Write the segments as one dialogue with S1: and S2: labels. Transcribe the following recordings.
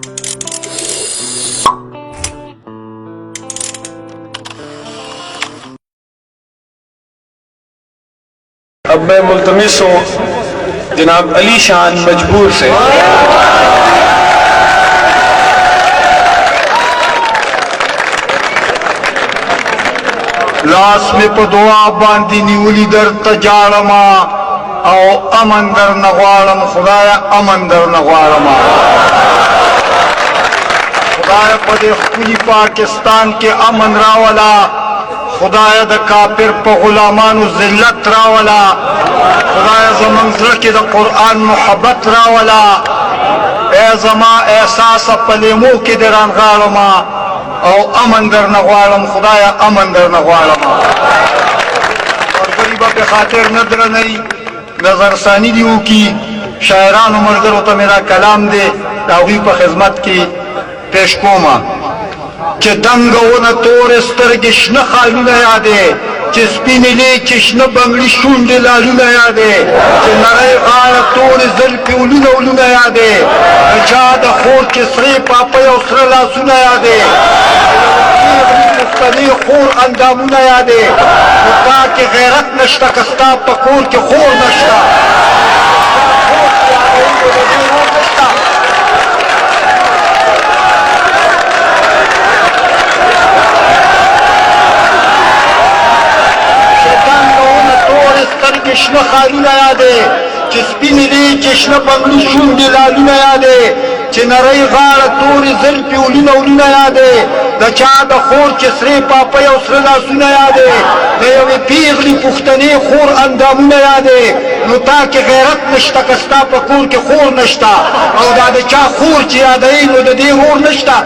S1: अब मैं मुल्तमिस हूँ जनाब अली शान मजबूर से
S2: लास में पदुआ बांधी नीवली दर तजाड़मा और अमन दर नगवाड़म खुदाया अमन दर नगवाड़मा खुदाया पदे खुली पाकिस्तान के अमन रावला खुदाया द काफिर प गुलामानु जिल्लत रावला खुदाया ज़मन ज़िल के द कुरान मोहब्बत रावला ए ज़मा एहसास पलेमो के दरान गाड़मा और अमन दर नगवाड़म खुदाया अमन दर नगवाड़मा और गरीबा पे खातिर नदर नहीं नजर सानी दियो की शायरान मर्गर होता मेरा कलाम दे दावी पर खिदमत की पेश कोमा कि दंग न तोर स्तरगिश न खालू न यादे कि स्पिनले चश्न बंगली शूंड लालू न यादे कि नरे गाड़ तोर जल पे उलू न यादे जाद खोर के सरे पापे उसर लासू न यादे मुख्तली खोर अंदामू न यादे मुद्दा के गैरत नश्ता कस्ता पकोर के खोर नश्ता चश्न खालू न यादे चिस्पिनली चश्न बंगली शूंड लालू न यादे चिनरई गाड़ तोरी जल पे उली न यादे दचा द खोर चिसरे पापे उसरे लासू न यादे दयवे पीगली पुख्तने खोर अंदामू न यादे नुता के गैरत नश्ता कस्ता पकोर के खोर नश्ता और दाद चा खोर ची यादई नो दे खोर नश्ता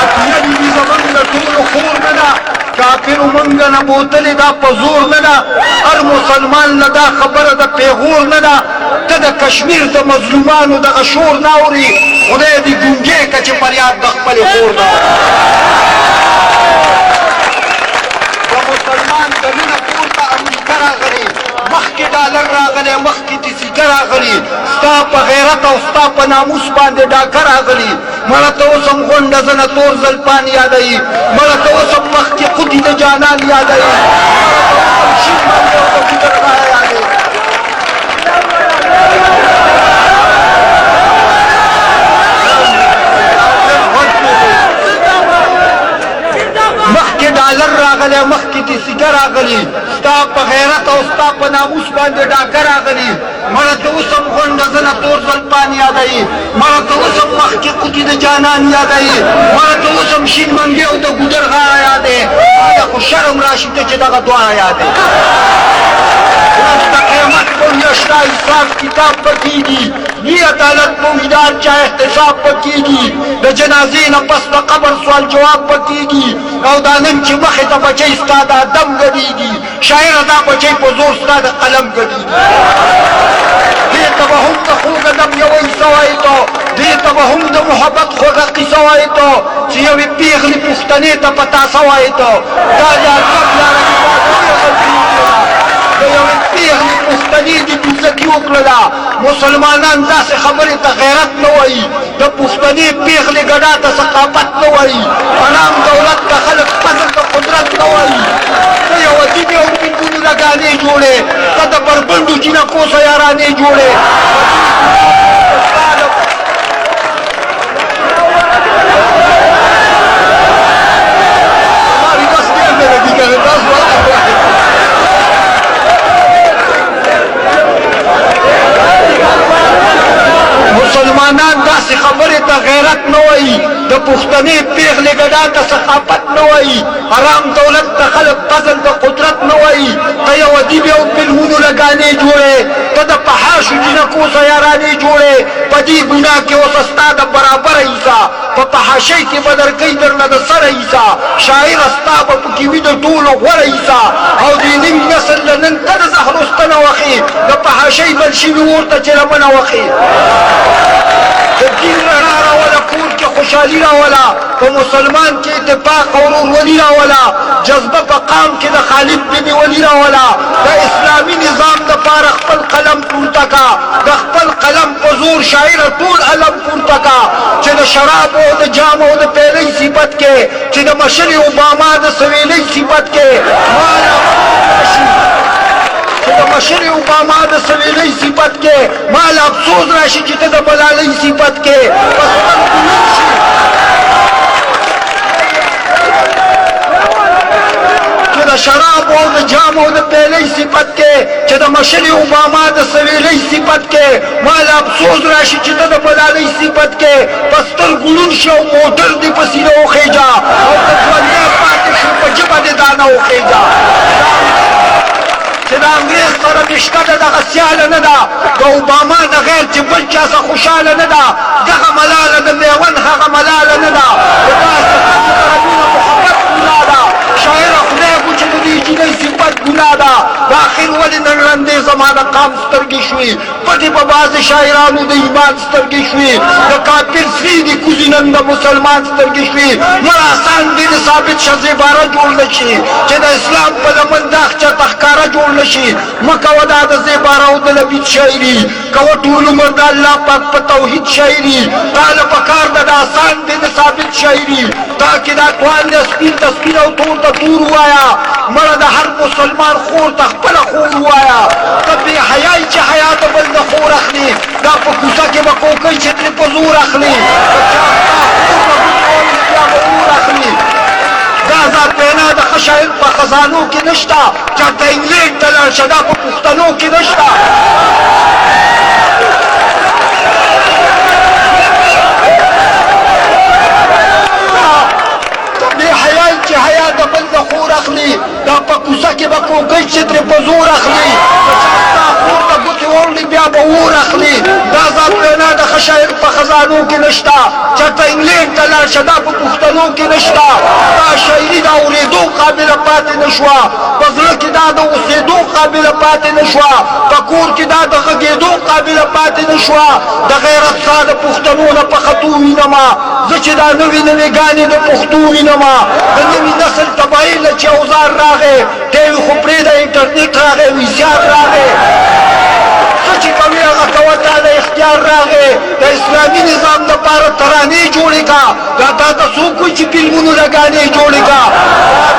S2: अतियली ज़मन न तोर खोर नदा काफिर मंगा न बोतल दा पजूर नदा हर मुसलमान लदा खबर दा पेगूर नदा तद कश्मीर दा मजलूमान दा अशूर नाउरी खुदे दी गुंजे कच फरियाद द खपल खोर दा मुसलमान दलना पूर दा अमेरिका रागली मख के डॉलर रागले मख की तिसी रागली स्ता प गैरत और स्ता प नामूस बांधे डाकर रागली मला तो सम गोंड जन तोर जलपान याद आई मला तो सम मख के खुदी दे जानान याद आई मख के डॉलर रागले मख की तिसी रागली स्ता प गैरत और स्ता प नामूस बांधे डाकर रागली मला तो सम गोंड जन तोर जलपान याद आई मला तो सम मख के खुदी दे जानान याद आई मला तो सम शीन मंगे ओ द गुजर गाया याद है या को शर्म राशिद के दा दुआ याद है क़यामत को यशना हिसाब किताब पकीगी ये अदालत को मिदार चाहे एहतसाब पकीगी द जनाजे न पस द कब्र सवाल जवाब पकीगी और दानन की मखे द बचे इस्तादा दम गदीगी शायर अदा बचे पजोर इस्तादा कलम गदीगी दे तबहुम द खूब दम यवई सवाई तो दे तबहुम द मोहब्बत खुद की सवाई तो सियवी पीगली पुख्तने द पता सवाई तो दाया सब यार पुख्तनी दी पुख्तनी उकलदा मुसलमानान दा से खबरी ता गैरत न वई द पुख्तनी पीगली गड़ा ता सकाफत न वई अनाम दौलत का खलक पसंद का कुदरत न वई तो ये वजीब और बिल्कुल लगाने जोड़े कद पर बंदू जिना को सयाराने जोड़े हमारी बस के अंदर लगी कर मुसलमानान दा से खबरे ता गैरत न वई द पुख्तने पेगले गड़ा ता सखाफत न वई हराम दौलत ता खलक फजल द कुदरत न वई तय वदीब और बिलहुन लगाने जोड़े तद पहाश जिना को सयाराने जोड़े पदी गुनाह के वो सस्ता द बराबर ईसा पहाशे के बदर कई दर न द सर ईसा शायर अस्ताब की विद तूल वर ईसा और दीनिम नसल लन तद जहरुस्तन वखी द पहाशे बलशी नूर ता चरमन वखी दिन लड़ा वाला पूर के खुशहाली वाला तो मुसलमान के इत्तेफाक और वली वाला जज्बा पकाम के द खालिद बिन वली वाला द इस्लामी निजाम द पार खपल कलम टूटा का द खपल قلم په زور شاعر ټول علم پورته کا چې د شراب او د جام او د پیلۍ صفت کې چې د مشر اوباما د سویلۍ صفت کې چې د مشر اوباما د سویلۍ صفت کې مال افسوس راشي چې ته د ملالۍ صفت کې د شراب او د جام او د پیلۍ صفت کې چې د مشر اوباما د سویلۍ صفت کې مال افسوس راشي چې ته د ملالۍ صفت کې پستر ګلون شو موټر دې په سینه وخېجا او د ځوانۍ پاتې شو په ژبه دې دانه وخېجا چې د انګریز سره رشته ده دغه سیاله نه ده د اوباما د غیر چې بل چا څه خوشحاله نه ده دغه ملاله د میوند هغه ملاله نه ده د داسې خلکو سره مینه محبت ګناه ده شاعره خدای کو چې د دې جینۍ صفت ګناه ده د اخر ولې نن ړندې زما د قام سترګې شوې پټې په بعضې شاعرانو د ایمان سترګې شوې د کافر سرې دي کوزي نن د مسلمان سترګې شوې مړ آسان دي د ثابت شه زیباره جوړ نه شي چې د اسلام په لمن دا چرته ښکاره جوړ نه شي مه کوه دا د زیباره او د لبید شاعري کوه ټول عمر د الله پاک په توحید شاعري تا له پکار ده د آسان دي د ثابت شاعري تا کې دا توان د سپین ته سپین او تور ته تور ووایه مړه د هر مسلمان خور ته خپله خور ووایه ته بې حیایي چې حیا د بل د خور اخلي دا په کوڅه کې به کوکۍ چې ترې په زور اخلي بیا به اور اخلي دا ذات پینا د ښه شاعر په خزانو کې نشته چاته انګلینډ ته لاړ شه دا په پښتنو کې نشته بې حیایي چې حیا د بل د خور اخلي دا په کوڅه کې به کوکۍ چې ترې په زور اخلي خور ته ګوتې وړلي بیا به اور اخلي دا ذات پینا د ښه شاعر په خزانو کې نشته چېرته انګلینډ ته لاړ شه دا په پښتنو کې نشته دا شاعري د اورېدو قابله پاتې نه شوه په زړه کې دا د اوسېدو قابله پاتې نه شوه په کور کې دا د غږېدو قابله پاتې نه شوه د غیرت ساه د پښتنو نه په خطو وینمه زه چې دا نوې نوې ګانې د پښتو وینمه د نوي نسل تباهي له چې اوزار راغی ټیوي خو پرېږده انټرنېټ راغی ویسیار راغی څه چې کوي هغه کوه تا د اختیار راغی د اسلامي نظام دپاره ترانې جوړې کا دا تا ته څوک وایي چې فلمونو لګانې جوړې کا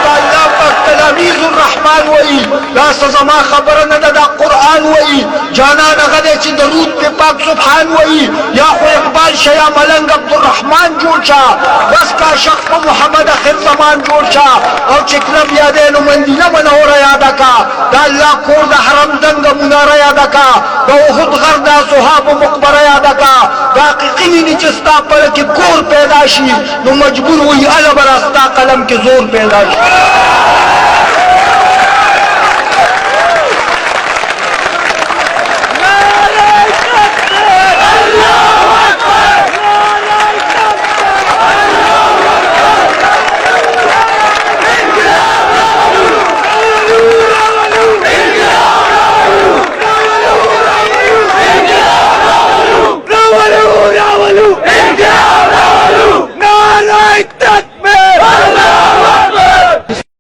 S2: دا الله پاک تلاميذ الرحمن وایي دا څه زما خبره نه ده دا قرآن وایي جانان هغه دی چې درود پې پاک سبحان وایي یا خو اقبال شه یا ملنګ عبدالرحمن جوړ شه بس کاشق په محمد اخر زمان جوړ شه او چې کلب یادې نو مدینه منوره یاده کا دا الله کور د حرم دنګه مناره یاده کا د احد غر د صحابو مقبره یاده کا دا حقیقي ویني چې ستا په کې کور پیدا شي نو مجبور وي هله به را ستا قلم کې زور پیدا شي